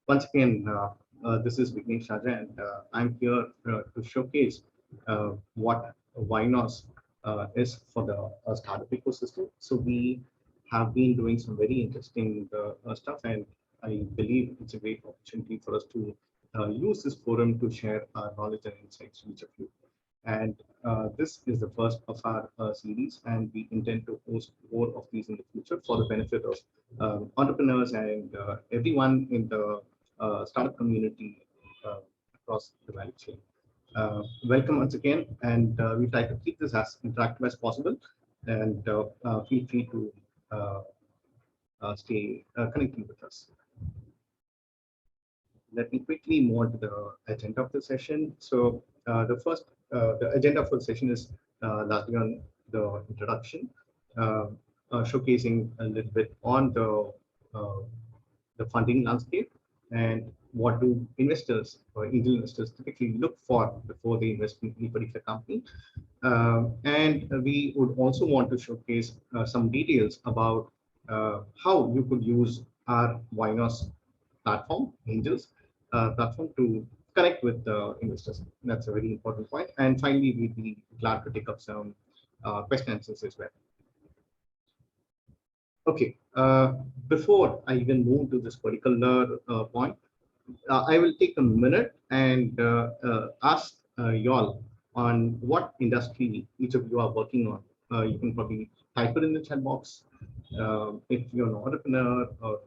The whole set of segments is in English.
Once again, this is VIGNESH and I'm here to showcase what YNOS is for the startup ecosystem. So we have been doing some very interesting stuff, and I believe it's a great opportunity for us to use this forum to share our knowledge and insights to each of you. And this is the first of our series, and we intend to host more of these in the future for the benefit of entrepreneurs and everyone in the startup community across the value chain. Welcome once again, and we try to keep this as interactive as possible, and feel free to stay connected with us. Let me quickly move on to the agenda of the session. So the agenda for the session is largely on the introduction, uh, showcasing a little bit on uh, the funding landscape and what do investors or angel investors typically look for before they invest in any particular company. And we would also want to showcase some details about how you could use our YNOS platform, Angels platform, to connect with the investors. That's a very important point. And finally, we'd be glad to take up some question answers as well. Okay, before I even move to this particular point, I will take a minute and ask y'all on what industry each of you are working on. You can probably type it in the chat box. If you're an entrepreneur, or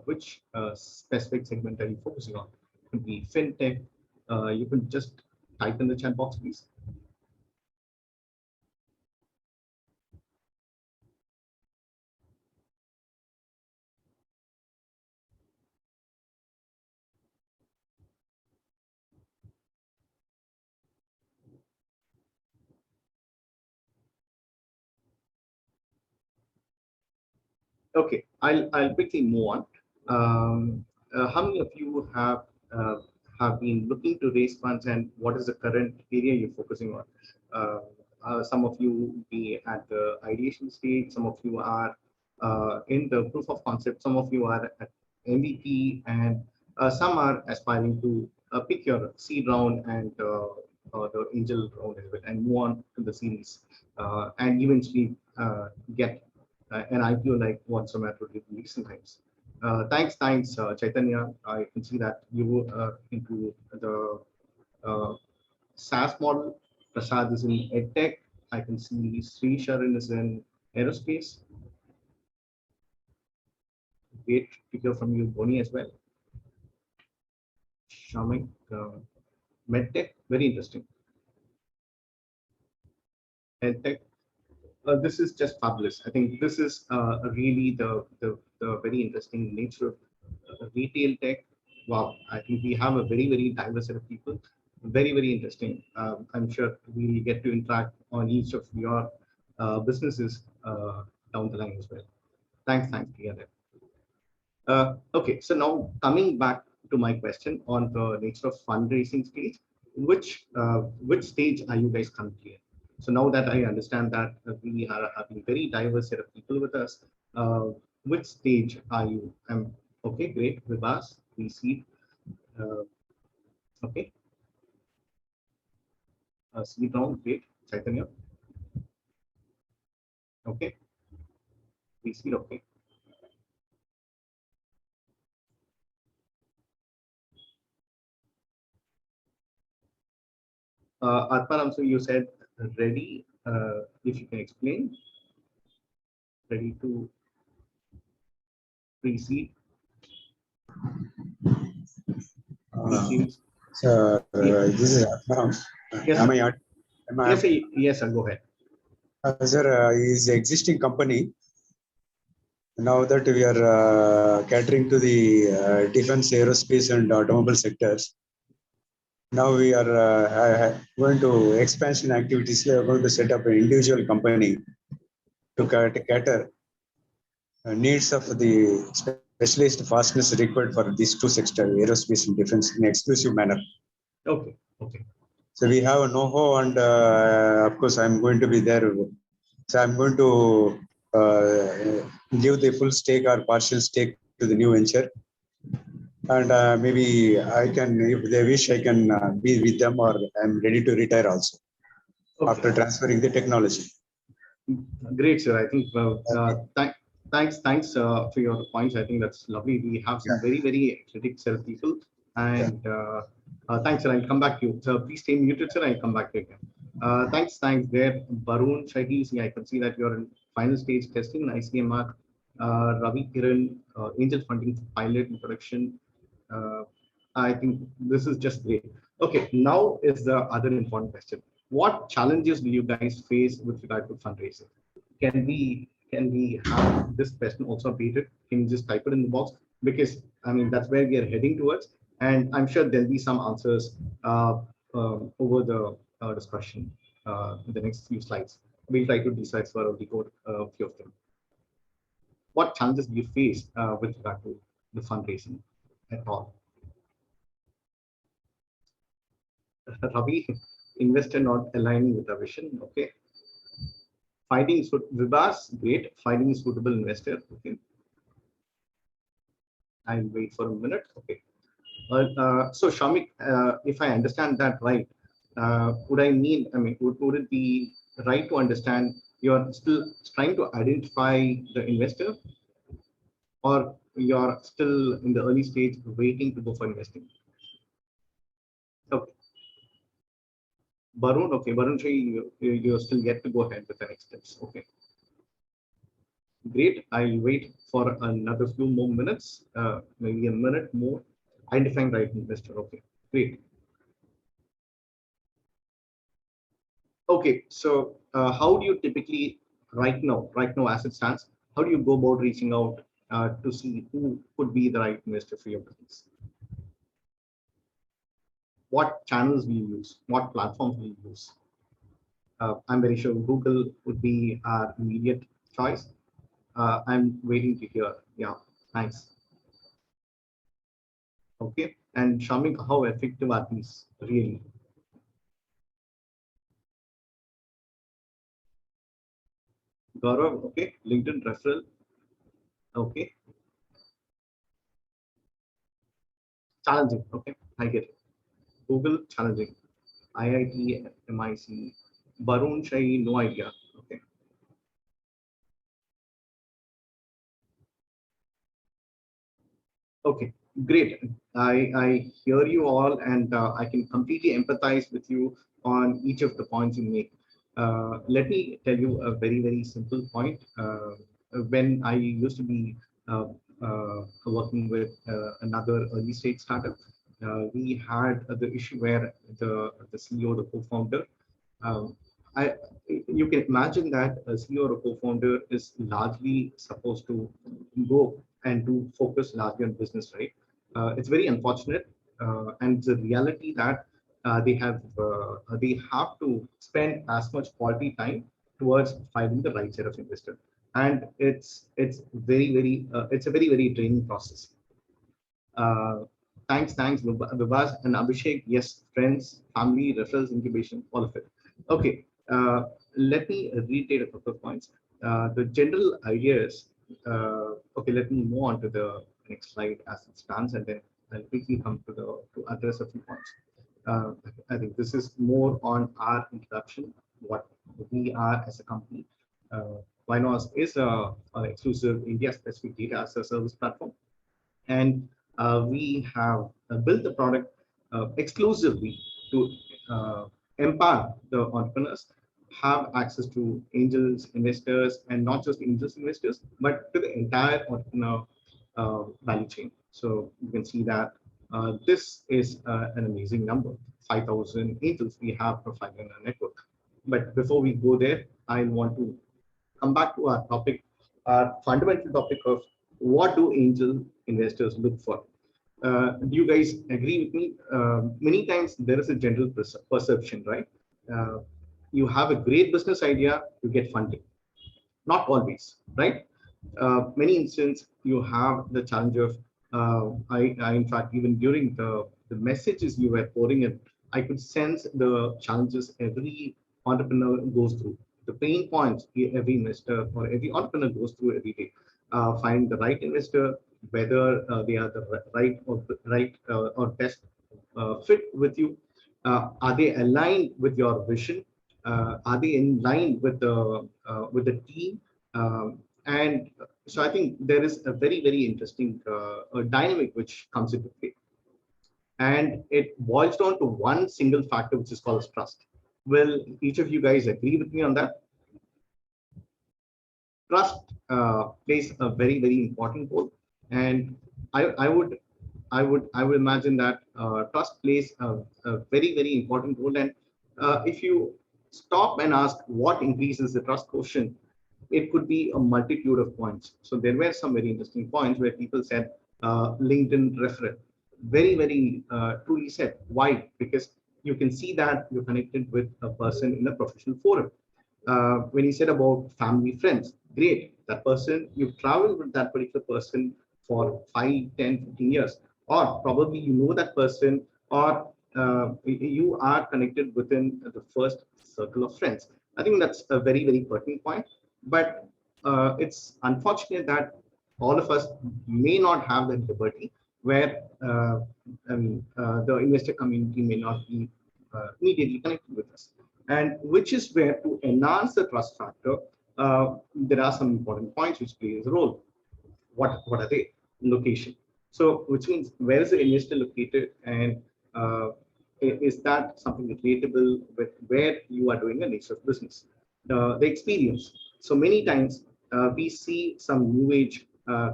which specific segment are you focusing on? It could be fintech. You can just type in the chat box, please. Okay, I'll quickly move on. How many of you have been looking to raise funds, and what is the current area you're focusing on? Some of you be at the ideation stage, some of you are in the proof of concept, some of you are at MVP, and some are aspiring to pick your seed round and the angel round as well, and move on to the series, and eventually get an IPO like what Zomato did in recent times. Thanks, Chaitanya. I can see that you into the SaaS model. Prasad is in EdTech. I can see Sri Sharan is in aerospace. Great to hear from you, Boni, as well. Shamik, MedTech, very interesting. EdTech, this is just fabulous. I think this is really the very interesting nature of retail tech. Wow, I think we have a very diverse set of people. Very interesting. I'm sure we'll get to interact on each of your businesses down the line as well. Thanks, Priya. Okay, so now coming back to my question on the nature of fundraising stage, which stage are you guys currently in? So now that I understand that we are having very diverse set of people with us, which stage are you? Okay, great. Vibhas, we see. Okay, seed round, great. Chaitanya, okay. We see, okay. Atmanam, so you said ready. If you can explain, ready to pre-seed. This is Yes, am sir. I, Yes, sir. Go ahead. sir, is the existing company. Now that we are catering to the defense, aerospace, and automobile sectors, now we are going to expansion activities. We are going to set up an individual company to cater needs of the specialized fastness required for these two sectors, aerospace and defense, in exclusive manner. Okay. So we have a know-how, and of course, I'm going to be there. So I'm going to give the full stake or partial stake to the new venture. And maybe I can, if they wish, I can be with them, or I'm ready to retire also Okay. after transferring the technology. Great, sir. I think Okay. thanks for your points. I think that's lovely. We have some Yeah. very athletic set of people, Yeah. and thanks, sir. I'll come back to you. So please stay muted, sir. I'll come back to you again. Thanks there, Barun Shahi. See, I can see that you're in final stage testing in ICMR. Ravi Kiran, angel funding for pilot and production. Uh, I think this is just great. Okay, now is the other important question. What challenges do you guys face with regard to fundraising? Can we have this question also updated? Can you just type it in the box? Because I mean that's where we are heading towards, and I'm sure there'll be some answers over the discussion in the next few slides. We'll try to decipher or decode a few of them. What challenges do you face with regard to the fundraising at all? Ravi, investor not aligning with our vision. Okay. Finding Vibas, great. Finding suitable investor. Okay. I'll wait for a minute. Okay. So Shamik, if I understand that right, would it be right to understand you're still trying to identify the investor, or you're still in the early stage waiting to go for investing? Okay. Barun, okay. Barun, you're still yet to go ahead with the next steps. Okay. Great. I'll wait for another few more minutes, maybe a minute more. Identifying right investor. Okay, great. Okay, so how do you typically right now as it stands, how do you go about reaching out to see who could be the right investor for your business? What channels will you use? What platforms will you use? I'm very sure Google would be our immediate choice. I'm waiting to hear. Yeah, thanks. Okay. And Shamik, how effective are these really? Gaurav, okay. LinkedIn referral, okay. Challenging, okay. I get it. Google, challenging. IIT, MIC, Barun Shai, no idea. Okay. Okay, great. I hear you all, and I can completely empathize with you on each of the points you make. Let me tell you a very simple point. When I used to be working with another early stage startup, we had the issue where the CEO, the co-founder, um, I, you can imagine that a CEO or a co-founder is largely supposed to go and to focus largely on business, right? It's very unfortunate, and the reality that they have to spend as much quality time towards finding the right set of investor, and it's it's a very draining process. Uh, thanks, Vibhas and Abhishek. Yes, friends, family, referrals, incubation, all of it. Okay, let me reiterate a couple of points. The general idea is, okay, let me move on to the next slide as it stands, and then I'll quickly come to address a few points. Uh, I think this is more on our introduction, what we are as a company. YNOS is an exclusive India-specific data as a service platform, and we have built the product exclusively to empower the entrepreneurs have access to angels investors, and not just angels investors but to the entire entrepreneur value chain. So you can see that this is an amazing number. 5,000 angels we have profiled in our network. But before we go there, I want to come back to our topic, our fundamental topic of what do angel investors look for. Do you guys agree with me? Many times there is a general perception, right? Uh, you have a great business idea, you get funding. Not always, right? Many instances you have the challenge of, in fact, even during the messages you were pouring in, I could sense the challenges every entrepreneur goes through, the pain points every investor or every entrepreneur goes through every day. Find the right investor, whether they are the right or best fit with you. Are they aligned with your vision? Are they in line with the team? And so I think there is a very interesting dynamic which comes into play, and it boils down to one single factor, which is called trust. Will each of you guys agree with me on that? Trust plays a very important role, and I would I would imagine that trust plays a very important role. And if you stop and ask what increases the trust quotient, it could be a multitude of points. So there were some very interesting points where people said LinkedIn referral, very truly said. Why? Because you can see that you're connected with a person in a professional forum. When he said about family friends, great. That person, you travel with that particular person for 5, 10, 15 years, or probably you know that person, or you are connected within the first circle of friends. I think that's a very pertinent point. But it's unfortunate that all of us may not have that liberty, where the investor community may not be immediately connected with us, and which is where, to enhance the trust factor, there are some important points which plays a role. What are they? Location. So which means, where is the investor located, and uh, is that something relatable with where you are doing a nature of business? The experience. So many times we see some new age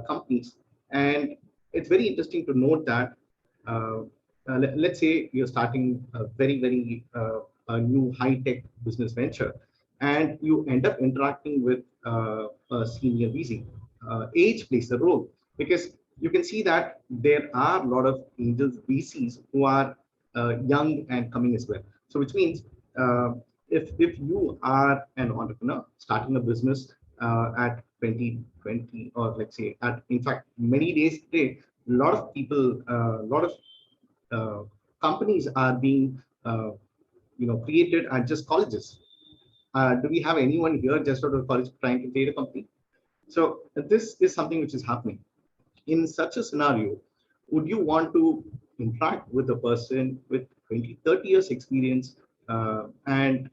companies, and it's very interesting to note that uh, let's say you're starting a very a new high tech business venture, and you end up interacting with a senior VC. Age plays a role, because you can see that there are a lot of angels VCs who are young and coming as well. So which means, uh, if you are an entrepreneur starting a business at 2020, or let's say at, in fact, many days today, a lot of people, a lot of uh, companies are being created at just colleges. Do we have anyone here just out of college trying to create a company? So this is something which is happening. In such a scenario, would you want to interact with a person with 20, 30 years experience, and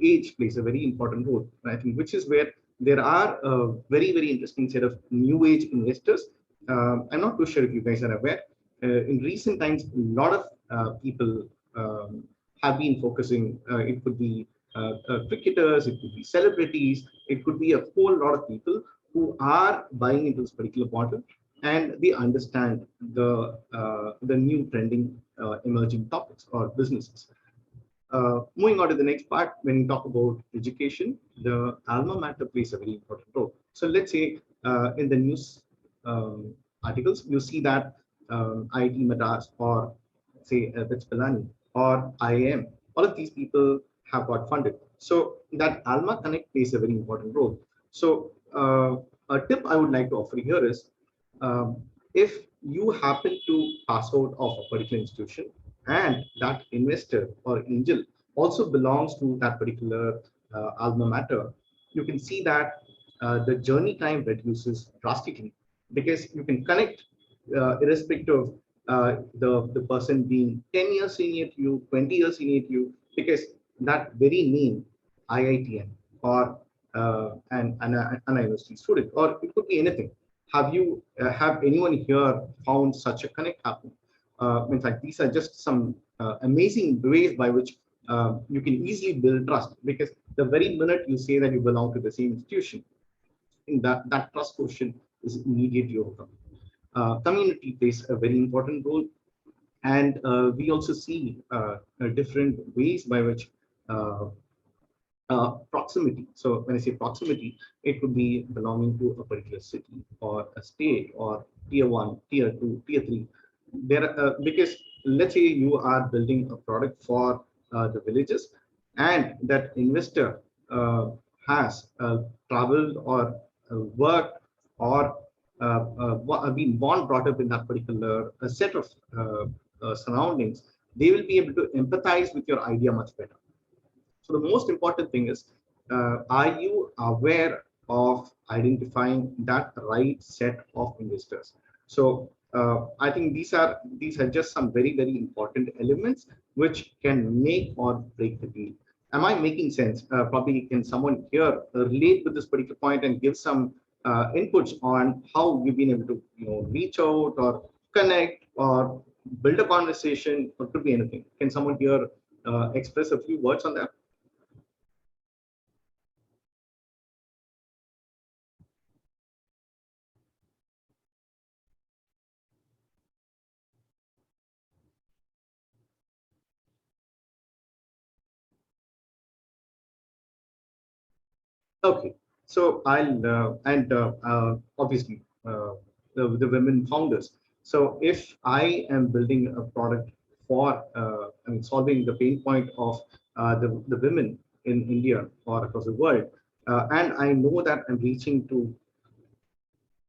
age plays a very important role, I think, which is where there are a very interesting set of new age investors. I'm not too sure if you guys are aware. In recent times, a lot of people have been focusing. It could be cricketers, it could be celebrities, it could be a whole lot of people who are buying into this particular model, and they understand the new trending emerging topics or businesses. Moving on to the next part, when we talk about education, the alma mater plays a very important role. So let's say in the news articles, you see that IIT Madras, or say that's Pilani, or IIM, all of these people have got funded. So that Alma Connect plays a very important role. So a tip I would like to offer here is, um, if you happen to pass out of a particular institution, and that investor or angel also belongs to that particular alma mater, you can see that the journey time reduces drastically, because you can connect irrespective of the person being 10 years senior to you, 20 years senior to you, because that very name, IITM, or an university student, or it could be anything. Have anyone here found such a connect happen? In fact, these are just some amazing ways by which you can easily build trust, because the very minute you say that you belong to the same institution, that trust quotient is immediately overcome. Community plays a very important role, and we also see different ways by which uh, proximity. So when I say proximity, it could be belonging to a particular city or a state, or tier one, tier two, tier three. Because let's say you are building a product for the villages, and that investor has traveled, or worked, or been born, brought up in that particular set of surroundings, they will be able to empathize with your idea much better. So the most important thing is, are you aware of identifying that right set of investors? So I think these are just some very important elements which can make or break the deal. Am I making sense? Probably can someone here relate with this particular point and give some inputs on how you've been able to reach out or connect or build a conversation, or could be anything. Can someone here express a few words on that? Okay, so obviously the women founders. So if I am building a product for solving the pain point of the women in India or across the world, and I know that I'm reaching to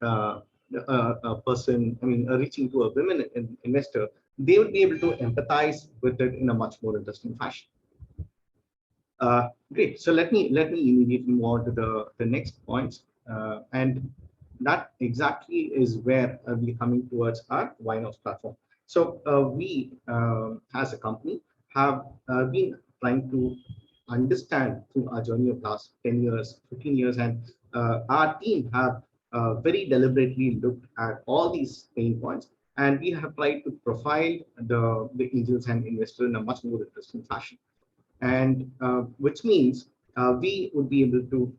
uh, a person, reaching to a women investor, they will be able to empathize with it in a much more interesting fashion. Great. So let me immediately move on to the next points, and that exactly is where we're coming towards our YNOS platform. So we, as a company, have been trying to understand through our journey of last 10 years, 15 years, and our team have very deliberately looked at all these pain points, and we have tried to profile the angels and investors in a much more interesting fashion, and which means we would be able to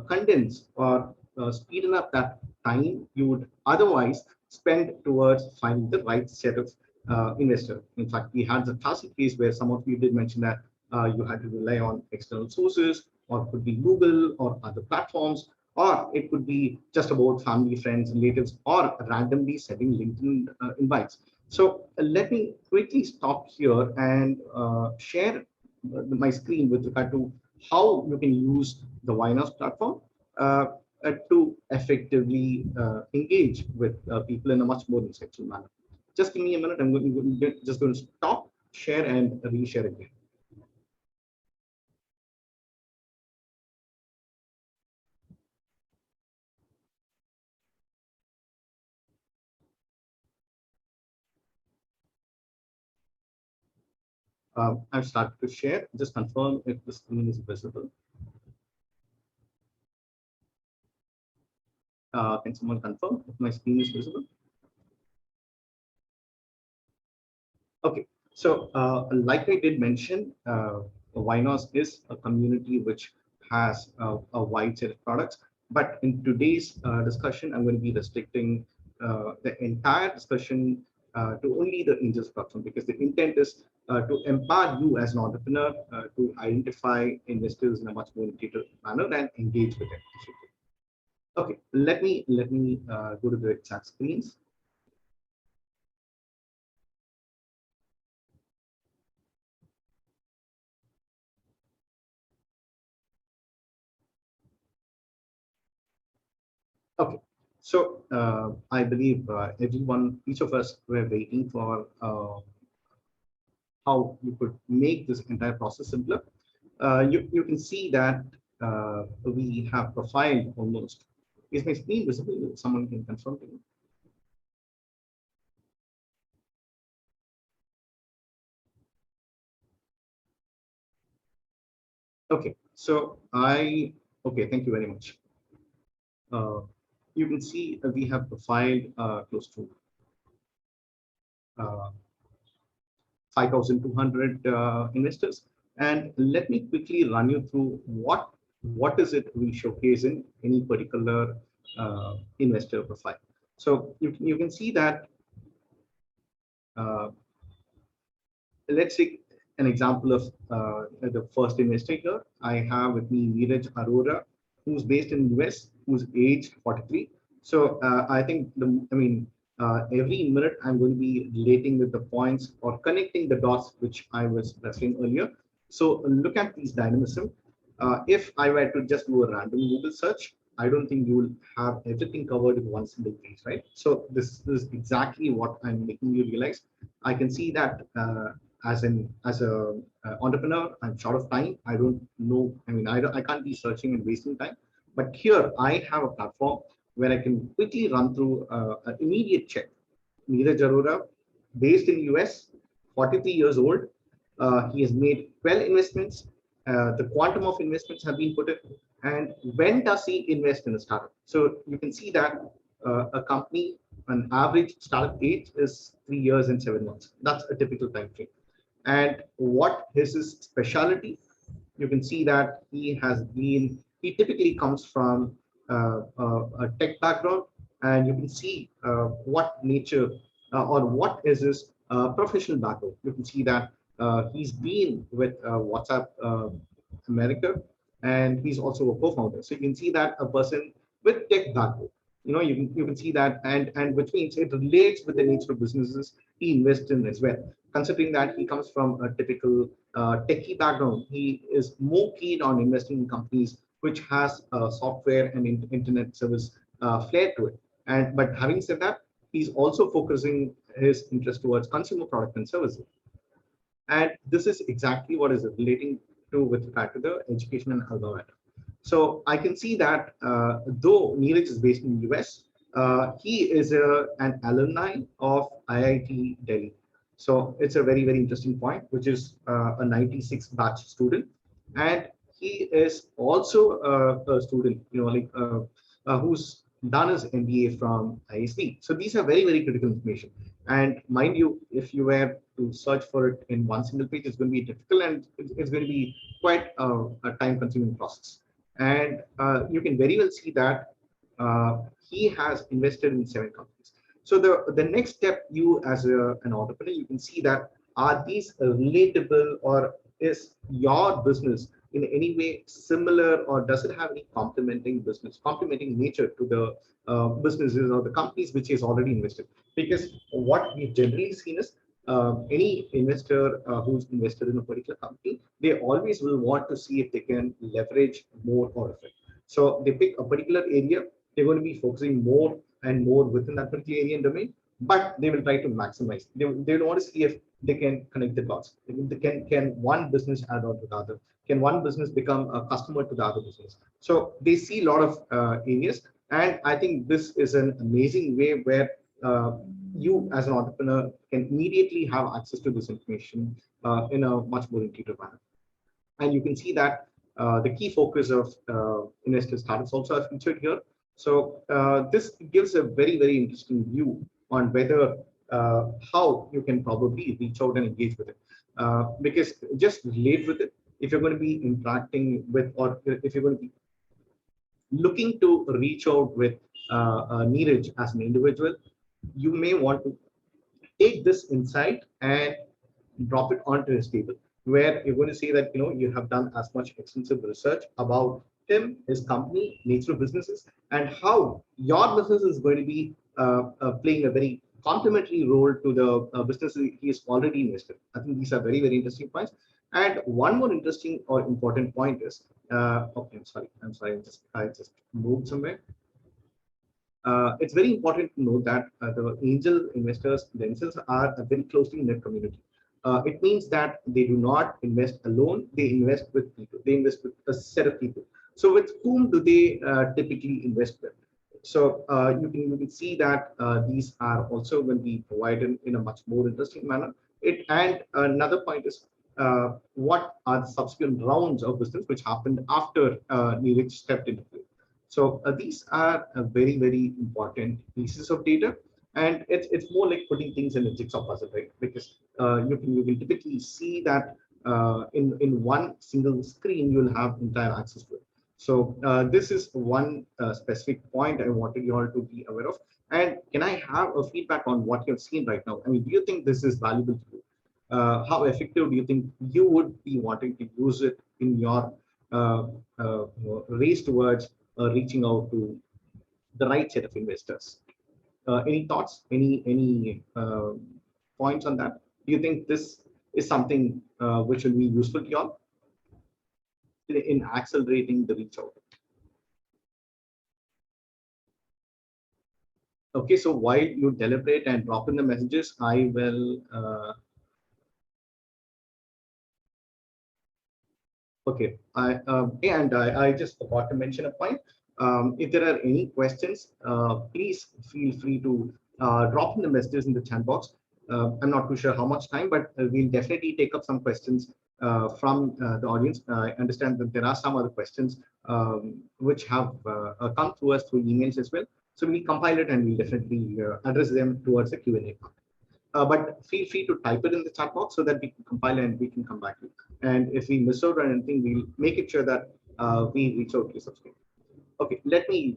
condense or speeden up that time you would otherwise spend towards finding the right set of investor. In fact, we had the classic case where some of you did mention that you had to rely on external sources, or it could be Google or other platforms, or it could be just about family, friends, relatives, or randomly sending LinkedIn invites. So let me quickly stop here and share my screen with regard to how you can use the YNOS platform to effectively engage with people in a much more insightful manner. Just give me a minute. Just going to stop, share, and reshare again. I've started to share. Just confirm if the screen is visible. Can someone confirm if my screen is visible? Okay, so like I did mention, YNOS is a community which has a wide set of products. But in today's discussion, I'm going to be restricting the entire discussion to only the Angels platform, because the intent is to empower you as an entrepreneur to identify investors in a much more intuitive manner and engage with them. Okay, let me go to the exact screens. Okay, so I believe each of us were waiting for how you could make this entire process simpler. You can see that we have profiled almost. Is my screen visible? Someone can confirm to me. Okay, so okay, thank you very much. Uh, you can see we have profiled close to uh, 5,200 investors. And let me quickly run you through what is it we showcase in any particular investor profile. So you can see that uh, let's take an example of the first investor here. I have with me Neeraj Arora, who's based in US, who's aged 43. So I think every minute I'm going to be relating with the points or connecting the dots which I was referring earlier. So look at these dynamism. If I were to just do a random Google search, I don't think you will have everything covered in one single page, right? So this is exactly what I'm making you realize. I can see that as a entrepreneur, I'm short of time. I don't know. I can't be searching and wasting time. But here I have a platform when I can quickly run through an immediate check. Neeraj Arora, based in US, 43 years old. He has made 12 investments. The quantum of investments have been put in. And when does he invest in a startup? So you can see that a company, an average startup age is 3 years and 7 months. That's a typical time frame. And what is his specialty? You can see that he typically comes from a tech background, and you can see what nature or what is his professional background. You can see that he's been with WhatsApp America, and he's also a co-founder. So you can see that a person with tech background, you can see that, and which means it relates with the nature of businesses he invests in as well. Considering that he comes from a typical techie background, he is more keen on investing in companies which has a software and internet service flair to it. And but having said that, he's also focusing his interest towards consumer product and services. And this is exactly what is relating to with regard to the education and alma mater. So I can see that though Neeraj is based in the US, he is an alumni of IIT Delhi. So it's a very, very interesting point, which is a 96 batch student. And he is also a student, who's done his MBA from ISB. So these are very, very critical information. And mind you, if you were to search for it in one single page, it's going to be difficult, and it's going to be quite a time-consuming process. And you can very well see that he has invested in 7 companies. So the next step, you as an entrepreneur, you can see that are these relatable, or is your business in any way similar, or does it have any complementing nature to the businesses or the companies which is already invested? Because what we've generally seen is any investor who's invested in a particular company, they always will want to see if they can leverage more out of it. So they pick a particular area, they're going to be focusing more and more within that particular area and domain, but they will try to maximize. They want to see if they can connect the dots. Can one business add on to the other? Can one business become a customer to the other business? So they see a lot of areas, and I think this is an amazing way where you as an entrepreneur can immediately have access to this information in a much more intuitive manner. And you can see that the key focus of investor startups also are featured here. So this gives a very, very interesting view on whether how you can probably reach out and engage with it. Because just relate with it, if you're going to be interacting with, or if you're going to be looking to reach out with Neeraj as an individual, you may want to take this insight and drop it onto his table, where you're going to see that you have done as much extensive research about him, his company, nature of businesses, and how your business is going to be playing a very complementary role to the businesses he is already invested. I think these are very, very interesting points. And one more interesting or important point is, okay, I'm sorry, I just moved somewhere. It's very important to know that the angel investors themselves are a very closely knit community. It means that they do not invest alone, they invest with people, they invest with a set of people. So with whom do they typically invest with? So you can see that these are also going to be provided in a much more interesting manner. And another point is what are the subsequent rounds of business which happened after Neeraj stepped into play. So these are very, very important pieces of data, and it's more like putting things in a jigsaw puzzle, right? Because you can typically see that in one single screen you'll have entire access to it. So this is one specific point I wanted you all to be aware of. And can I have a feedback on what you've seen right now? I mean, do you think this is valuable to you? How effective do you think you would be wanting to use it in your race towards reaching out to the right set of investors? Any thoughts? Any points on that? Do you think this is something which will be useful to y'all in accelerating the reach out? Okay, so while you deliberate and drop in the messages, I will. Okay, I just forgot to mention a point. If there are any questions, please feel free to drop in the messages in the chat box. I'm not too sure how much time, but we'll definitely take up some questions from the audience. I understand that there are some other questions which have come to us through emails as well. So we'll compile it and we'll definitely address them towards the Q&A part. But feel free to type it in the chat box so that we can compile and we can come back to it. And if we miss out on anything, we'll make it sure that we reach out to you subscribe. Okay, let me.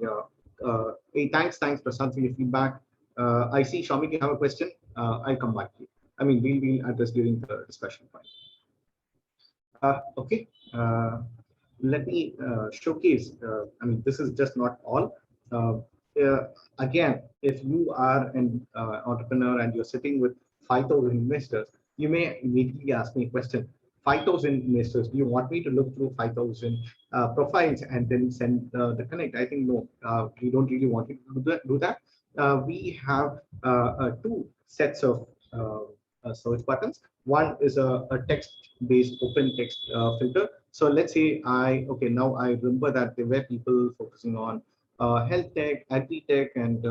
Hey, thanks, Prasad, for your feedback. I see, Shamik, you have a question. I'll come back to you. I mean, we'll address during the discussion point. Okay, let me showcase. I mean, this is just not all. Uh, Again, if you are an entrepreneur and you're sitting with 5,000 investors, you may immediately ask me a question. 5,000 investors, do you want me to look through 5,000 profiles and then send the connect? I think no, we don't really want you to do that. We have two sets of search buttons. One is a text-based open text filter. So let's say okay, now I remember that there were people focusing on health tech, agri tech, and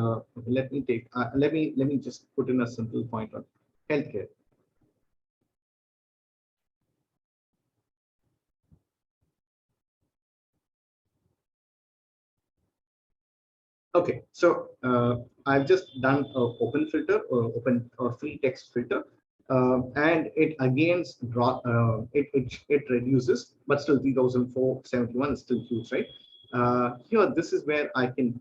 let me just put in a simple point on healthcare. Okay, so I've just done an open filter or open or free text filter, and it again it reduces, but still 3,471 is still huge, right? Here, this is where I can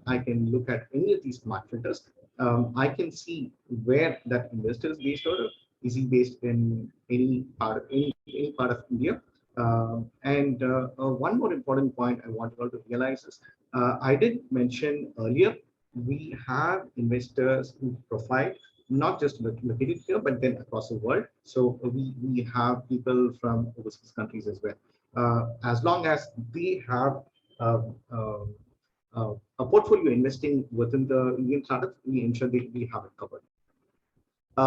look at any of these smart filters. I can see where that investor is based out of. Is he based in any part of India? And one more important point I want you all to realize is I did mention earlier, we have investors who profile not just located here, but then across the world. So we have people from overseas countries as well. As long as they have uh, uh, a portfolio investing within the Indian startups, we ensure that we have it covered.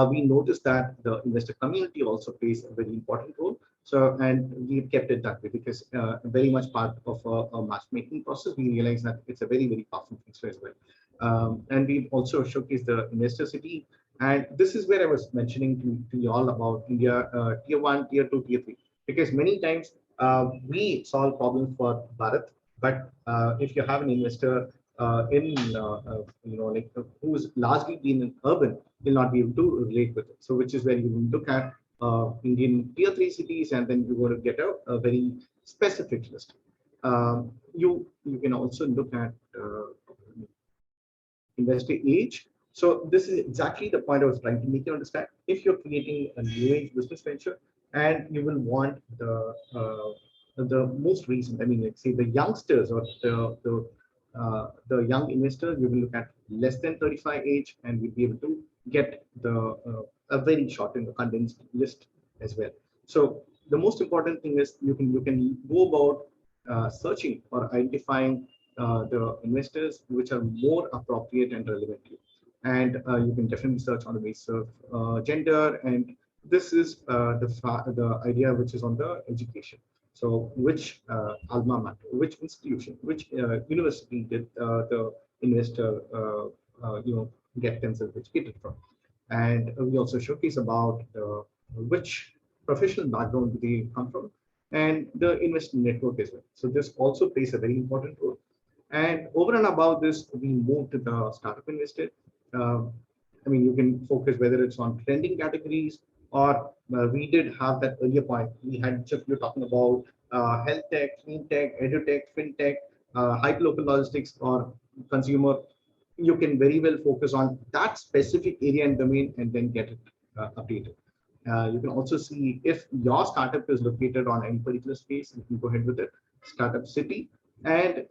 We noticed that the investor community also plays a very important role. So, and we've kept it that way because very much part of a matchmaking process, we realize that it's a very, very powerful feature as well. And we've also showcased the investor city. And this is where I was mentioning to you all about India, tier one, tier two, tier three, because many times we solve problems for Bharat, but if you have an investor like who's largely been in urban, will not be able to relate with it. So, which is where you look at Indian tier three cities, and then you're going to get a very specific list. You can also look at investor age. So this is exactly the point I was trying to make you understand. If you're creating a new age business venture and you will want the most recent, I mean, let's say the youngsters or the young investors, we will look at less than 35 age, and we'll be able to get a very short and condensed list as well. So the most important thing is you can go about searching or identifying the investors which are more appropriate and relevant to you. And you can definitely search on the basis of gender. And this is the idea which is on the education. So which alma mater, which institution, which university did the investor get themselves educated from? And we also showcase about which professional background they come from and the investment network as well. So this also plays a very important role. And over and above this, we move to the startup investor. Uh, I mean, you can focus whether it's on trending categories or we did have that earlier point. We had just you're talking about health tech, clean tech, edu tech, fintech, hyperlocal logistics, or consumer. You can very well focus on that specific area and domain and then get it updated. You can also see if your startup is located on any particular space, you can go ahead with it. Startup city and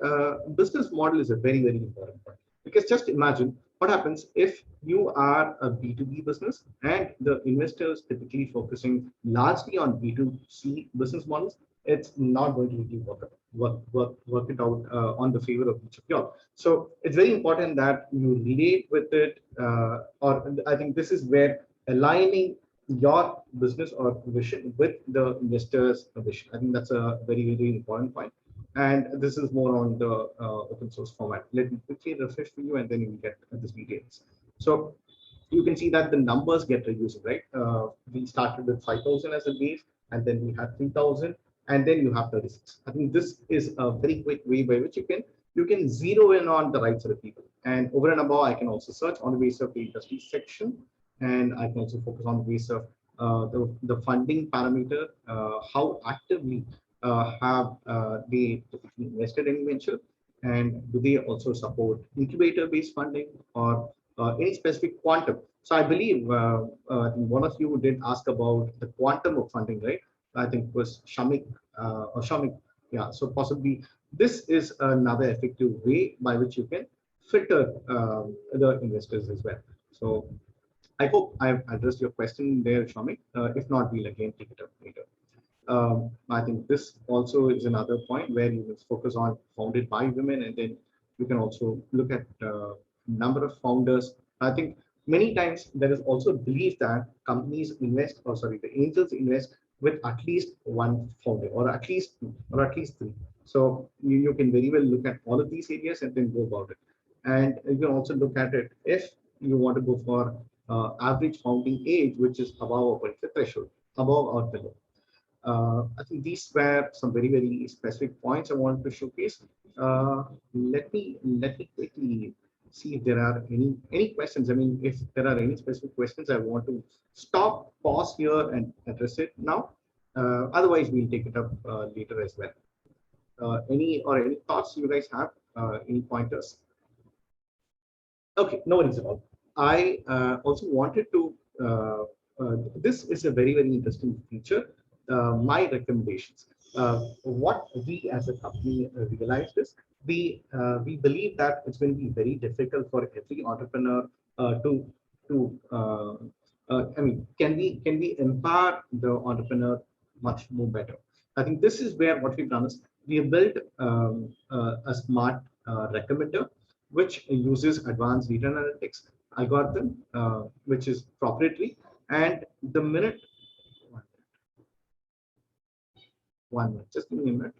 business model is a very, very important point. Because just imagine what happens if you are a B2B business and the investors typically focusing largely on B2C business models. It's not going to really work it out on the favor of each of you. So it's very important that you relate with it, or I think this is where aligning your business or vision with the investor's vision. I think that's a very, very important point. And this is more on the open source format. Let me quickly refresh for you, and then you will get this details. So you can see that the numbers get reduced, right? We started with 5,000 as a base, and then we had 3,000, and then you have 36. I think this is a very quick way by which you can zero in on the right sort of people. And over and above, I can also search on the basis of the industry section, and I can also focus on the basis of the funding parameter, how actively have they typically invested in venture, and do they also support incubator-based funding or any specific quantum. So I believe one of you did ask about the quantum of funding, right? I think it was Shamik or Shamik. Yeah. So possibly this is another effective way by which you can filter the investors as well. So I hope I've addressed your question there, Shamik. If not, we'll again take it up later. I think this also is another point where you will focus on founded by women, and then you can also look at number of founders. I think many times there is also a belief that companies invest, or sorry, the angels invest with at least one founder, or at least two, or at least three. So you can very well look at all of these areas and then go about it. And you can also look at it if you want to go for average founding age, which is above a particular threshold, above or below. I think these were some very, very specific points I wanted to showcase. Let me quickly see if there are any questions. I mean, if there are any specific questions, I want to stop, pause here, and address it now. Otherwise, we'll take it up later as well. Any thoughts you guys have? Any pointers? Okay, no worries at all. I also wanted to, this is a very, very interesting feature. My recommendations. What we as a company realized is we believe that it's going to be very difficult for every entrepreneur to I mean, can we empower the entrepreneur much more better? I think this is where what we've done is we have built a smart recommender which uses advanced data analytics algorithm, which is proprietary. And the minute, one minute, just give me a minute.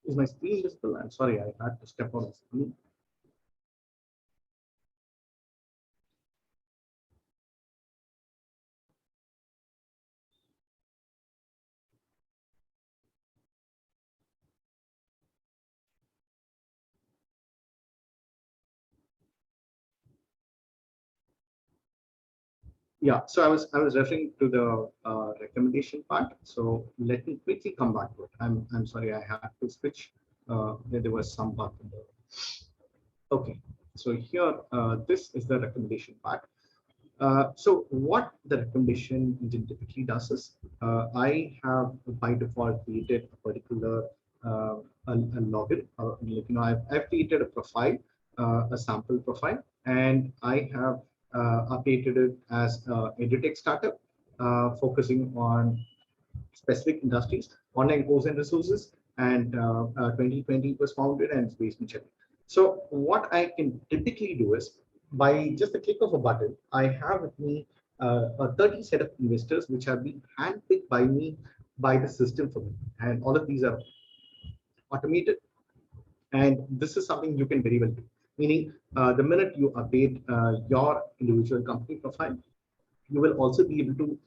Is my screen visible? I'm sorry, I had to step on the screen. Yeah, so I was referring to the recommendation part. So let me quickly come back to it. I'm sorry, I had to switch. There was some part in the. Okay, so here this is the recommendation part. So what the recommendation engine typically does is, I have by default created a particular a login. Like, I've created a profile, a sample profile, and I have updated it as EdTech startup, focusing on specific industries, online course and resources, and 2020 was founded and it's based in Chennai. So what I can typically do is, by just a click of a button, I have with me a 30 set of investors which have been handpicked by me by the system for me, and all of these are automated. And this is something you can very well do. Meaning, the minute you update your individual company profile, you will also be able to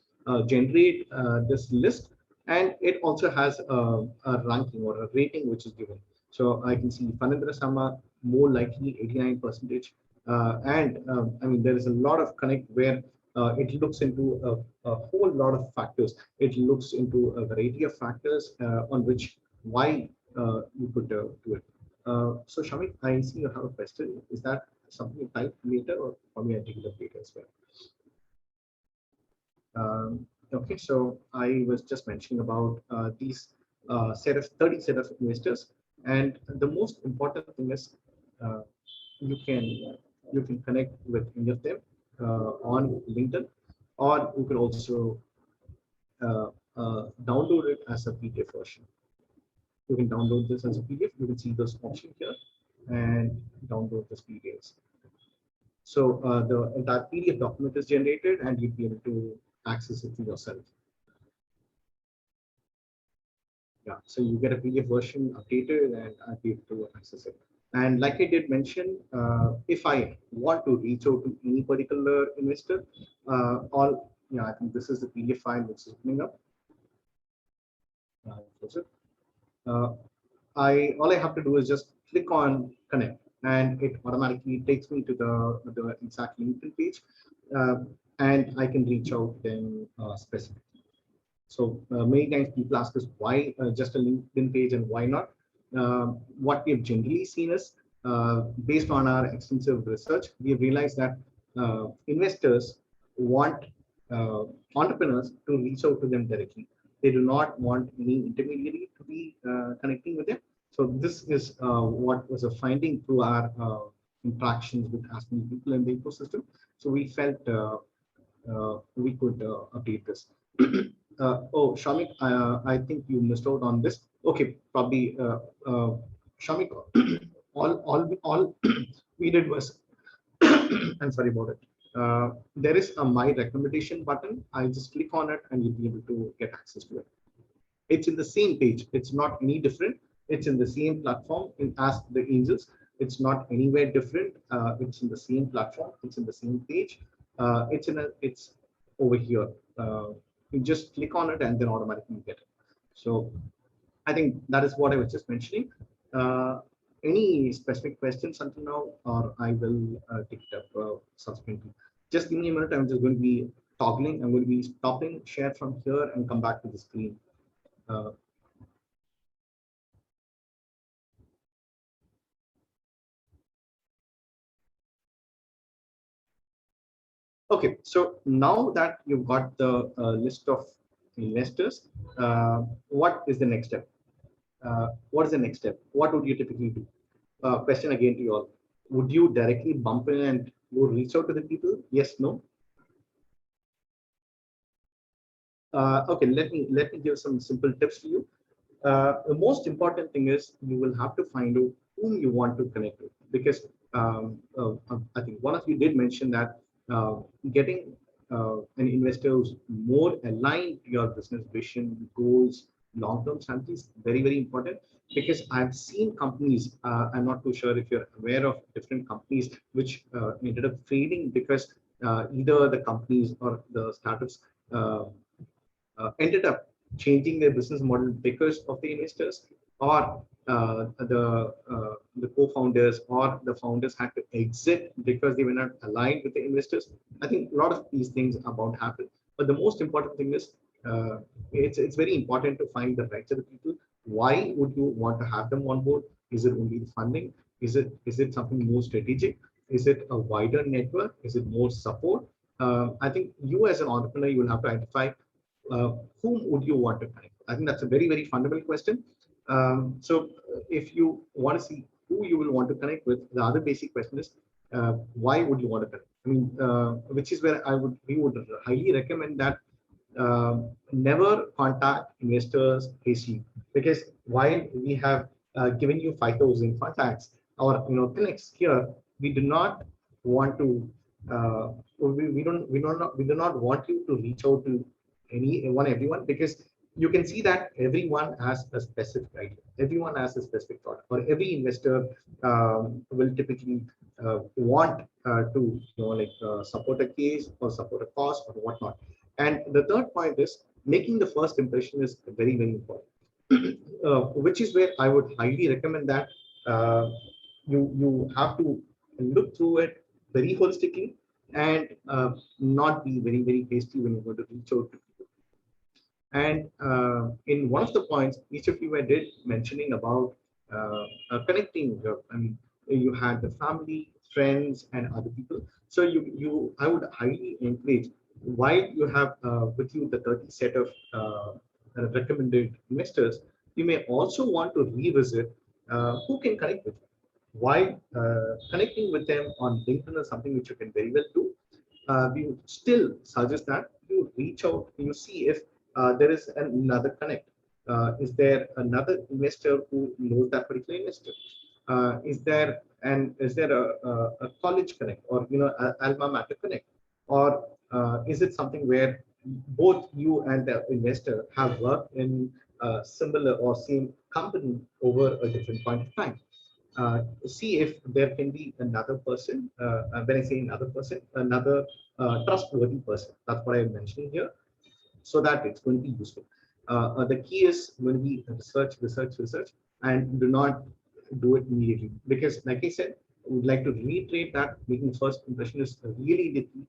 generate this list, and it also has a ranking or a rating which is given. So I can see Fanindra Sama more likely 89 percentage, and I mean there is a lot of connect where it looks into a whole lot of factors. It looks into a variety of factors on which why you could do it. So Shamik, I see you have a question. Is that something you type later, or for me I take it up later as well? Okay, so I was just mentioning about these set of 30 set of investors, and the most important thing is uh, you can you can connect with any of them on LinkedIn, or you can also download it as a PDF version. You can download this as a PDF. You can see this option here. and download this PDFs. So the entire PDF document is generated, and you'll be able to access it to yourself. Yeah, so you get a PDF version updated, and I'll be able to access it. And like I did mention, if I want to reach out to any particular investor, I think this is the PDF file which is opening up. Close it. Uh, all I have to do is just click on connect, and it automatically takes me to the exact LinkedIn page, uh, and I can reach out them specifically. So many times people ask us why just a LinkedIn page and why not. What we have generally seen is based on our extensive research, we have realized that investors want uh, entrepreneurs to reach out to them directly. They do not want any intermediary to be connecting with them. So this is what was a finding through our interactions with as many people in the ecosystem. So we felt we could update this. Shamik, I think you missed out on this. Okay, probably Shamik, all we did was, I'm sorry about it. There is a my recommendation button. I just click on it and you'll be able to get access to it. It's in the same page. It's not any different. It's in the same platform as the angels. It's not anywhere different. It's in the same platform. It's in the same page. It's over here. You just click on it and then automatically get it. So I think that is what I was just mentioning. Uh, any specific questions until now, or I will take it up subsequently. Just give me a minute. I'm just going to be toggling. I'm going to be stopping, share from here, and come back to the screen. Uh, Okay, so now that you've got the list of investors, what is the next step? What is the next step? What would you typically do? Question again to you all. Would you directly bump in and go reach out to the people? Yes, no? Okay, let me give some simple tips for you. The most important thing is you will have to find out whom you want to connect with, because I think one of you did mention that getting an investor who's more aligned to your business vision, goals, long-term strategy is very, very important, because I've seen companies, I'm not too sure if you're aware of different companies which ended up failing because either the companies or the startups uh, ended up changing their business model because of the investors, or the co-founders or the founders had to exit because they were not aligned with the investors. I think a lot of these things are bound to happen. But the most important thing is it's very important to find the right set of people. Why would you want to have them on board? Is it only the funding? Is it something more strategic? Is it a wider network? Is it more support? I think you as an entrepreneur, you will have to identify whom would you want to connect? I think that's a very, very fundamental question. If you want to see who you will want to connect with, the other basic question is why would you want to connect? I mean, which is where we would highly recommend that never contact investors hastily, because while we have given you 5,000 contacts or connects here, we do not want to we do not want you to reach out to everyone, because you can see that everyone has a specific idea, everyone has a specific thought, or every investor will typically want to support a case or support a cause or whatnot. And the third point is making the first impression is very, very important. Which is where I would highly recommend that you have to look through it very holistically, and not be very, very hasty when you're going to reach out to people. And in one of the points, each of you were did mentioning about connecting. I mean, you had the family, friends, and other people. So I would highly encourage, while you have with you the 30 set of recommended investors, you may also want to revisit who can connect with you. Why connecting with them on LinkedIn is something which you can very well do. We would still suggest that you reach out, you see if there is another connect. Is there another investor who knows that particular investor? Is there a college connect, or a alma mater connect, or is it something where both you and the investor have worked in similar or same company over a different point of time? See if there can be another person. When I say another person, another trustworthy person. That's what I'm mentioning here, so that it's going to be useful. The key is going to be research, research, research, and do not do it immediately. Because, like I said, I would like to reiterate that making first impression is really the key.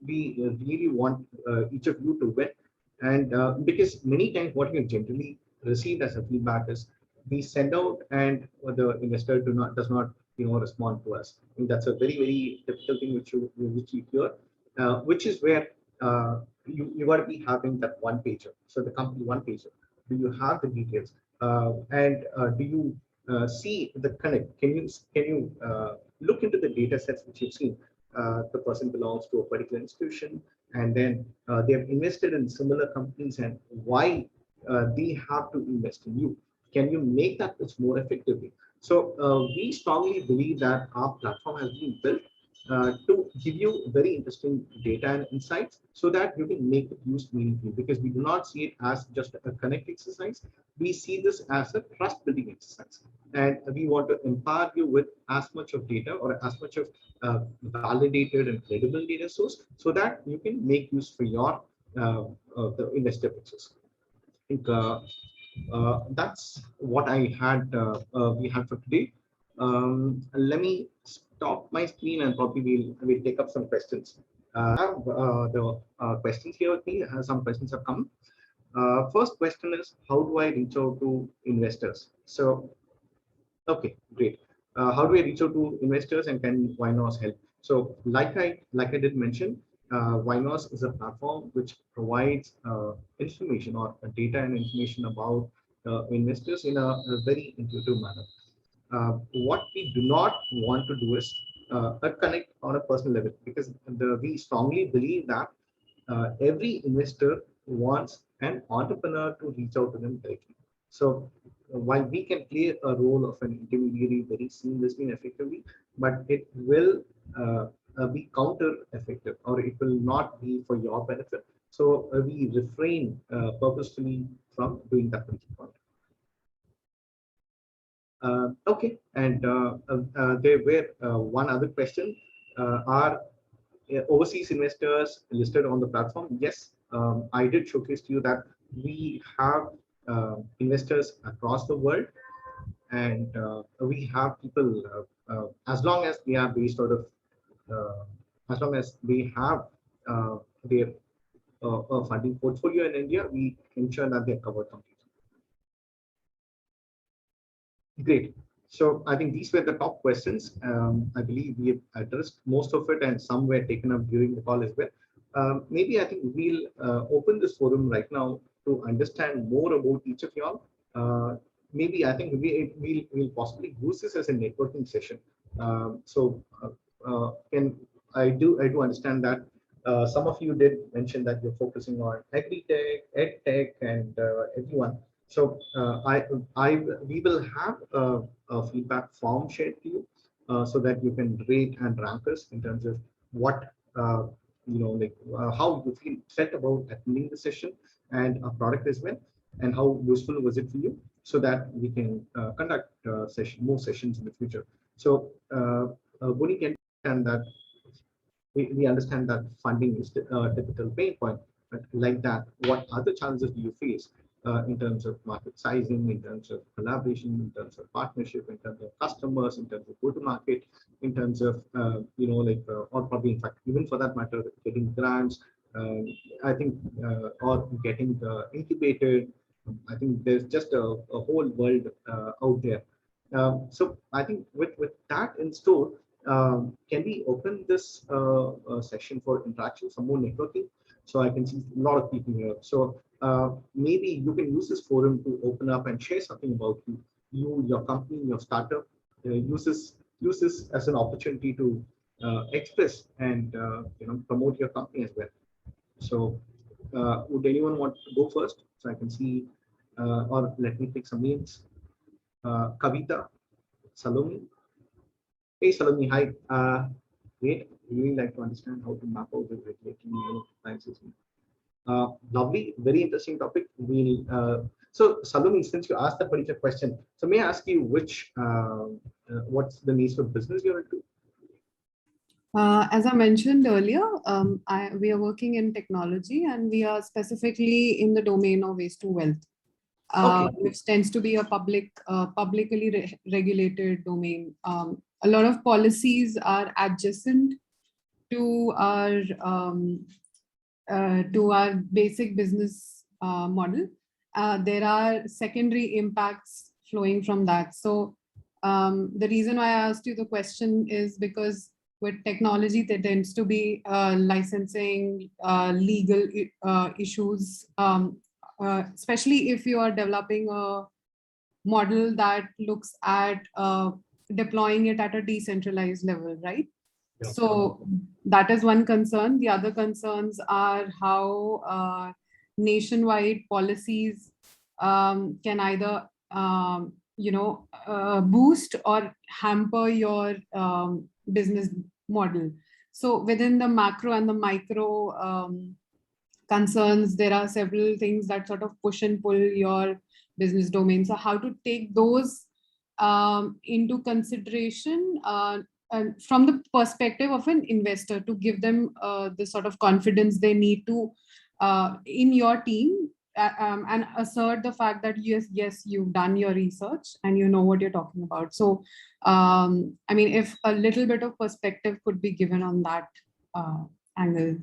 We really want each of you to win, and because many times what we have generally received as a feedback is we send out and the investor does not respond to us. I think that's a very typical thing which you hear, which is where you got to be having that one pager. So the company one pager. Do you have the details? And do you see the connect? Can you look into the data sets which you've seen? The person belongs to a particular institution, and then they have invested in similar companies, and why they have to invest in you? Can you make that much more effectively? So we strongly believe that our platform has been built to give you very interesting data and insights so that you can make it use meaningfully, because we do not see it as just a connect exercise. We see this as a trust building exercise, and we want to empower you with as much of data or as much of validated and credible data source so that you can make use for your the investor pictures. I think that's what we had for today. Let me stop my screen and probably we'll take up some questions. I have the questions here with me. Some questions have come. First question is, how do I reach out to investors? So, okay, great. How do I reach out to investors, and can YNOS help? So, like I did mention, YNOS is a platform which provides information or data and information about investors in a very intuitive manner. What we do not want to do is a connect on a personal level, because we strongly believe that every investor wants an entrepreneur to reach out to them directly. So while we can play a role of an intermediary very seamlessly and effectively, but it will be counter effective, or it will not be for your benefit. So we refrain purposefully from doing that particular. Okay, and there were one other question. Are overseas investors listed on the platform? Yes, I did showcase to you that we have investors across the world, and we have people as long as they are based out of, as long as they have their funding portfolio in India, we ensure that they're covered completely. Great. So I think these were the top questions. I believe we have addressed most of it, and some were taken up during the call as well. Maybe I think we'll open this forum right now to understand more about each of y'all. Maybe I think we'll possibly use this as a networking session. And I do understand that some of you did mention that you're focusing on agri-tech, ed-tech, and everyone. So we will have a feedback form shared to you so that you can rate and rank us in terms of what how you feel set about attending the session and a product as well, and how useful was it for you, so that we can conduct more sessions in the future. So Boni, can understand that we understand that funding is a typical pain point, but like that, what other challenges do you face in terms of market sizing, in terms of collaboration, in terms of partnership, in terms of customers, in terms of go-to-market, in terms of or probably in fact even for that matter getting grants, I think, or getting incubated. I think there's just a whole world out there. So I think with that in store, can we open this session for interaction, some more networking? So I can see a lot of people here. So maybe you can use this forum to open up and share something about you, your company, your startup. Use this as an opportunity to express and promote your company as well. So would anyone want to go first? So I can see, or let me take some names. Kavita, Salome. Hey, Salome, hi. Great. Really like to understand how to map out the regulatory compliances. Lovely, very interesting topic. So, Salome, since you asked that particular question, so may I ask you what's the niche of business you're into? As I mentioned earlier, we are working in technology and we are specifically in the domain of waste to wealth, Okay. which tends to be a publicly regulated domain. A lot of policies are adjacent to our basic business model. There are secondary impacts flowing from that. So the reason why I asked you the question is because with technology, there tends to be licensing, legal issues, especially if you are developing a model that looks at deploying it at a decentralized level, right? Yeah. So that is one concern. The other concerns are how nationwide policies can either boost or hamper your business model. So within the macro and the micro concerns, there are several things that sort of push and pull your business domain. So how to take those into consideration and from the perspective of an investor to give them the sort of confidence they need to in your team and assert the fact that yes, you've done your research and you know what you're talking about. So I mean, if a little bit of perspective could be given on that angle.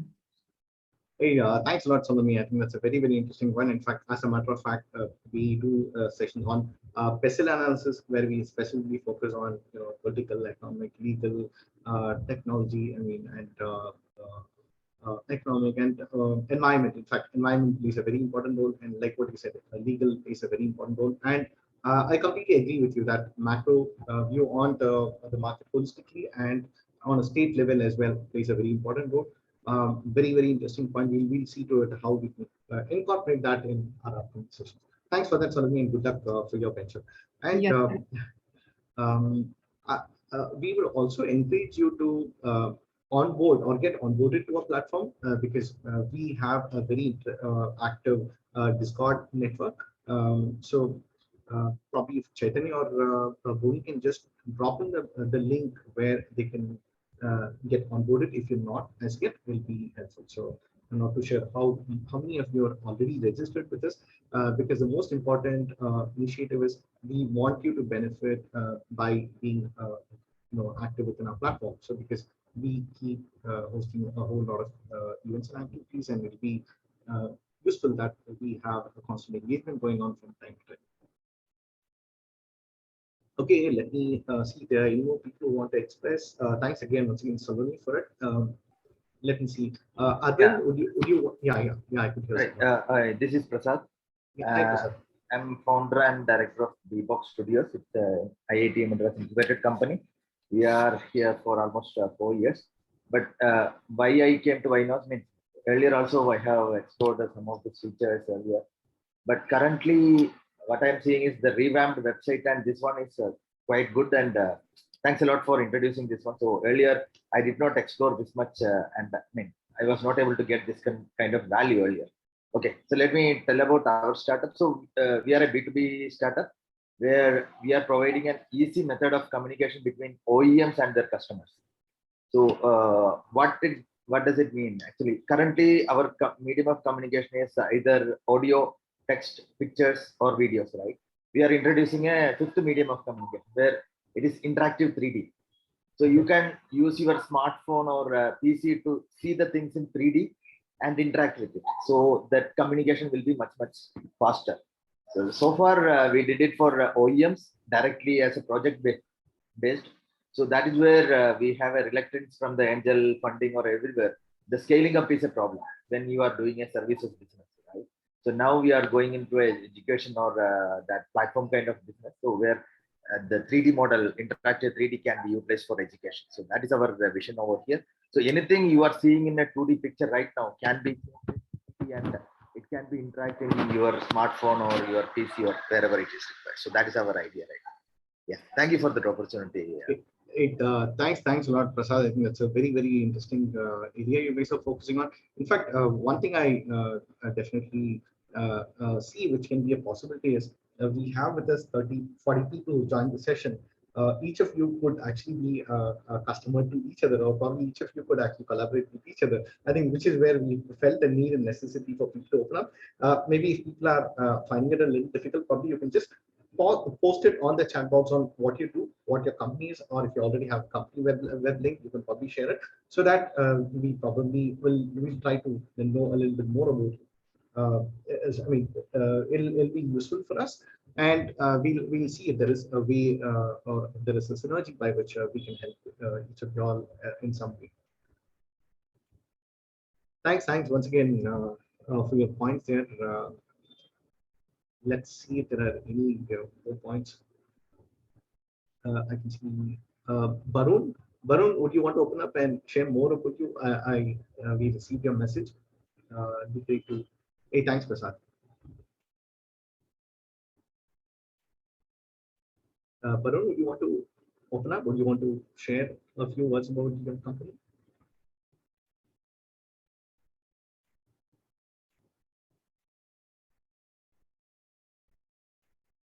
Hey, thanks a lot, Salome. I think that's a very, very interesting one. In fact, as a matter of fact, we do a session on PESIL analysis where we specifically focus on political, economic, legal, technology. I mean, and economic and environment. In fact, environment plays a very important role, and like what you said, legal plays a very important role. And I completely agree with you that macro view on the market holistically and on a state level as well plays a very important role. Very, very interesting point. We'll see to it how we can incorporate that in our upcoming session. Thanks for that, Salome, and good luck for your venture. And Yes. um, uh, we will also encourage you to onboard or get onboarded to our platform because we have a very active Discord network. Probably if Chaitanya or Bhumi can just drop in the link where they can get onboarded. If you're not as yet, will be helpful. So I'm not too sure how many of you are already registered with us because the most important initiative is we want you to benefit by being active within our platform. So because we keep hosting a whole lot of events and activities, and it'll be useful that we have a constant engagement going on from time to time. Okay, let me see if there are any more people who want to express. Thanks again, once again, Saloni, for it. Let me see. Adil, yeah, I could hear. Right. This is Prasad. Yeah, hi, Prasad. I'm founder and director of Bbox Studios. It's a IIT Madras incubated company. We are here for almost 4 years. But why I came to YNOS means earlier also I have explored some of the features earlier. But currently, what I'm seeing is the revamped website, and this one is quite good. And thanks a lot for introducing this one. So earlier, I did not explore this much, and I mean, I was not able to get this kind of value earlier. Okay, so let me tell about our startup. So we are a B2B startup where we are providing an easy method of communication between OEMs and their customers. So what does it mean? Actually, currently our medium of communication is either audio, text, pictures, or videos, right? We are introducing a fifth medium of communication where it is interactive 3D. So you can use your smartphone or PC to see the things in 3D and interact with it. So that communication will be much, much faster. So far, we did it for OEMs directly as a project based. So that is where we have a reluctance from the angel funding or everywhere. The scaling up is a problem when you are doing a services business, right? So now we are going into education or that platform kind of business. So where the 3D model, interactive 3D can be utilized for education. So that is our vision over here. So anything you are seeing in a 2D picture right now can be and it can be interacting in your smartphone or your PC or wherever it is required. So that is our idea right now. Yeah, thank you for that opportunity. Thanks a lot, Prasad. I think that's a very interesting area you guys are focusing on. In fact, one thing I definitely see, which can be a possibility, is we have with us 30-40 people who joined the session. Each of you could actually be a customer to each other, or probably each of you could actually collaborate with each other. I think which is where we felt the need and necessity for people to open up. Maybe if people are finding it a little difficult, probably you can just post it on the chat box on what you do, what your company is, or if you already have a company web link, you can probably share it so that we probably will try to know a little bit more about it. It'll be useful for us, and we'll see if there is a way or if there is a synergy by which we can help each of y'all in some way. Thanks once again for your points there. Let's see if there are any more points. I can see Barun. Barun, would you want to open up and share more about you? We received your message. Hey, thanks, Prasad. Barun, would you want to open up? Would you want to share a few words about your company?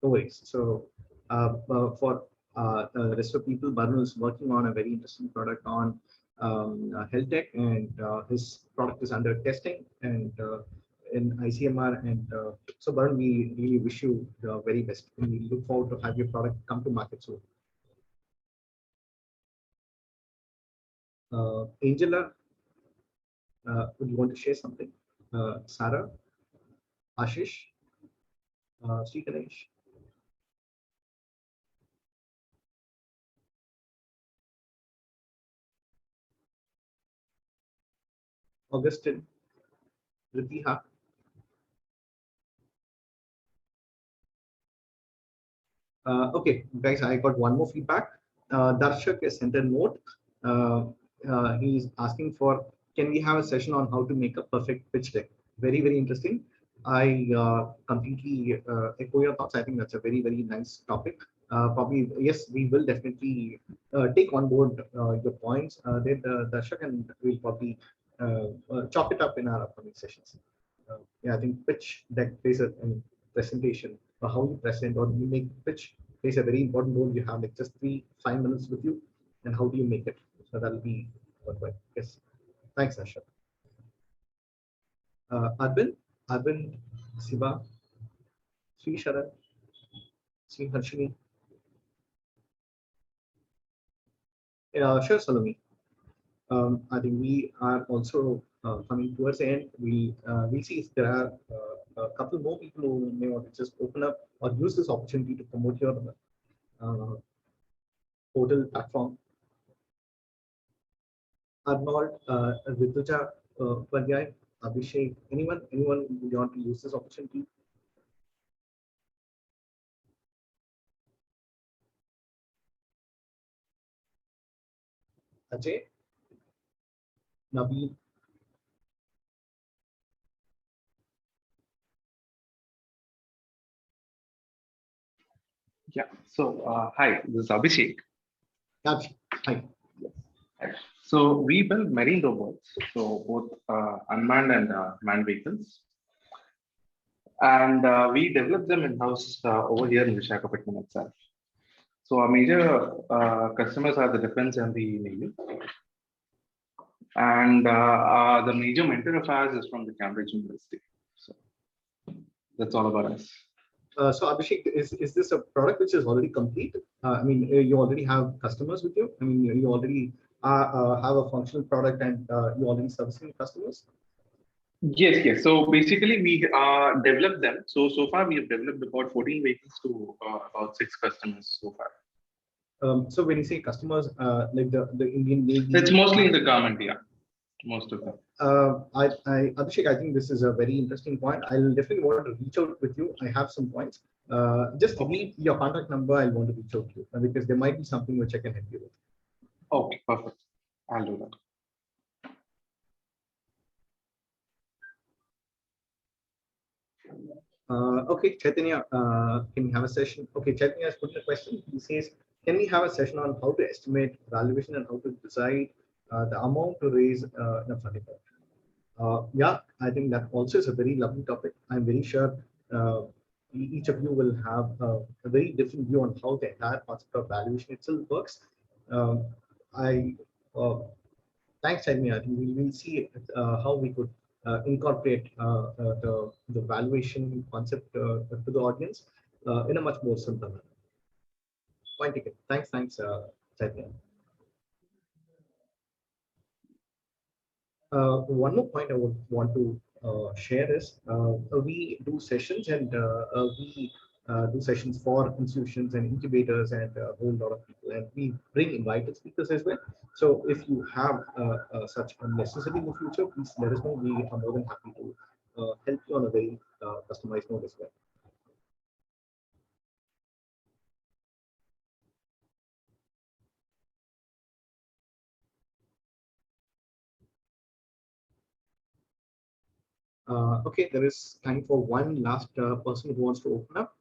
No worries. So for the rest of people, Barun is working on a very interesting product on health tech, and his product is under testing and in ICMR. And so, Barun, we really wish you the very best. And we look forward to have your product come to market soon. Angela, would you want to share something? Sarah, Ashish, Sri Ganesh. Augustine, Ritiha. Okay, guys, I got one more feedback. Darshak has sent a note. He's asking for, can we have a session on how to make a perfect pitch deck? Very interesting. I completely echo your thoughts. I think that's a very nice topic. Probably, yes, we will definitely take on board your points. Darshak, and we'll probably chop it up in our upcoming sessions. Yeah, I think pitch deck plays a presentation, or how you present or you make pitch plays a very important role. You have like just 3-5 minutes with you, and how do you make it? So that'll be worthwhile. Yes. Thanks, Asha. Arvind, Siva, Sri Sharad, Sri Harshini. Sure, Salome. I think we are also coming towards the end. We'll see if there are a couple more people who may want to just open up or use this opportunity to promote your portal platform. Arnold, Rituja, Padyay, Abhishek, anyone who want to use this opportunity? Ajay, Naveen. Yeah. So, hi, this is Abhishek. Abhishek, hi. Hi. So, we build marine robots, so both unmanned and manned vehicles. And we develop them in-house over here in Visakhapatnam itself. So, our major customers are the defense and the Navy. And the major mentor of ours is from the Cambridge University. So, that's all about us. So Abhishek, is this a product which is already complete? I mean, you already have customers with you. I mean, you already have a functional product, and you already servicing customers. Yes. So basically, we developed them. So far, we have developed about 14 vehicles to about 6 customers so far. So when you say customers, like the Indian Navy, It's mostly in the government, yeah. Most of them. Abhishek, I think this is a very interesting point. I'll definitely want to reach out with you. I have some points. Just leave your contact number. I want to reach out to you because there might be something which I can help you with. Okay, perfect. I'll do that. Okay, Chaitanya, can we have a session? Okay, Chaitanya has put in a question. He says, can we have a session on how to estimate valuation and how to decide the amount to raise in a funding round? Yeah, I think that also is a very lovely topic. I'm very sure each of you will have a very different view on how the entire concept of valuation itself works. Um, I Thanks, Chaitanya. I think we will see how we could incorporate the valuation concept to the audience in a much more simple manner. Point taken. Thanks, Chaitanya. One more point I would want to share is we do sessions and we do sessions for institutions and incubators and a whole lot of people, and we bring invited speakers as well. So if you have such a necessity in the future, please let us know. We are more than happy to help you on a very customized note as well. Okay, there is time for one last person who wants to open up.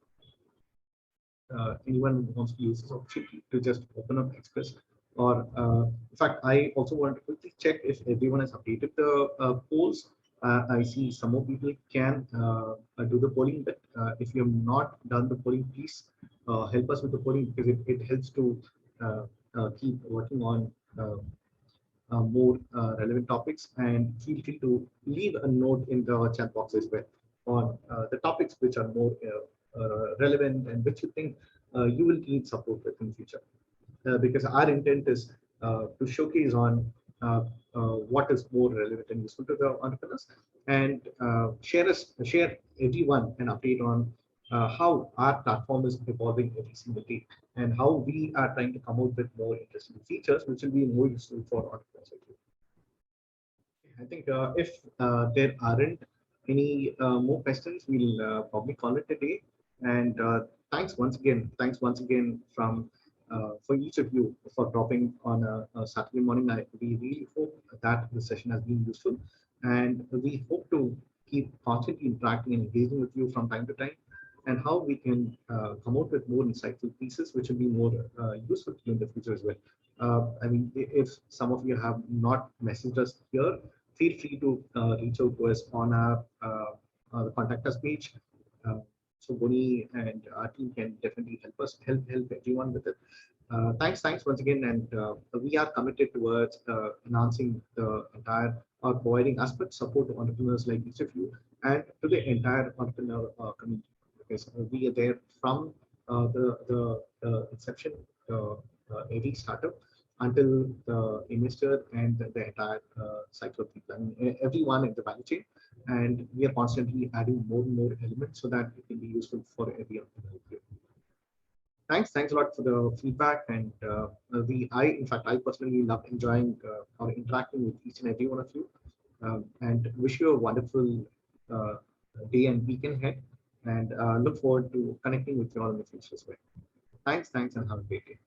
Anyone who wants to use this opportunity to just open up Express. Or in fact, I also want to quickly check if everyone has updated the polls. I see some more people can do the polling, but if you have not done the polling, please help us with the polling because it helps to keep working on more relevant topics, and feel free to leave a note in the chat box as well on the topics which are more relevant and which you think you will need support with in the future. Because our intent is to showcase on what is more relevant and useful to the entrepreneurs, and share everyone an update on how our platform is evolving every single day and how we are trying to come out with more interesting features which will be more useful for entrepreneurs. I think if there aren't any more questions, we'll probably call it a day. And thanks once again from for each of you for dropping on a Saturday morning. We really hope that the session has been useful, and we hope to keep constantly interacting and engaging with you from time to time, and how we can come out with more insightful pieces which will be more useful to you in the future as well. I mean, if some of you have not messaged us here, feel free to reach out to us on our the contact us page. Uh, so Boni and our team can definitely help everyone with it. Thanks once again, and we are committed towards enhancing the entire or providing as much support to entrepreneurs like each of you and to the entire entrepreneur community, because we are there from the inception, every startup until the investor and the entire cycle of people. I mean, everyone in the value chain, and we are constantly adding more and more elements so that it can be useful for every entrepreneur. Thanks a lot for the feedback, and in fact, I personally love enjoying or interacting with each and every one of you, and wish you a wonderful uh, day and weekend ahead, and look forward to connecting with you all in the future as well. Thanks, and have a great day.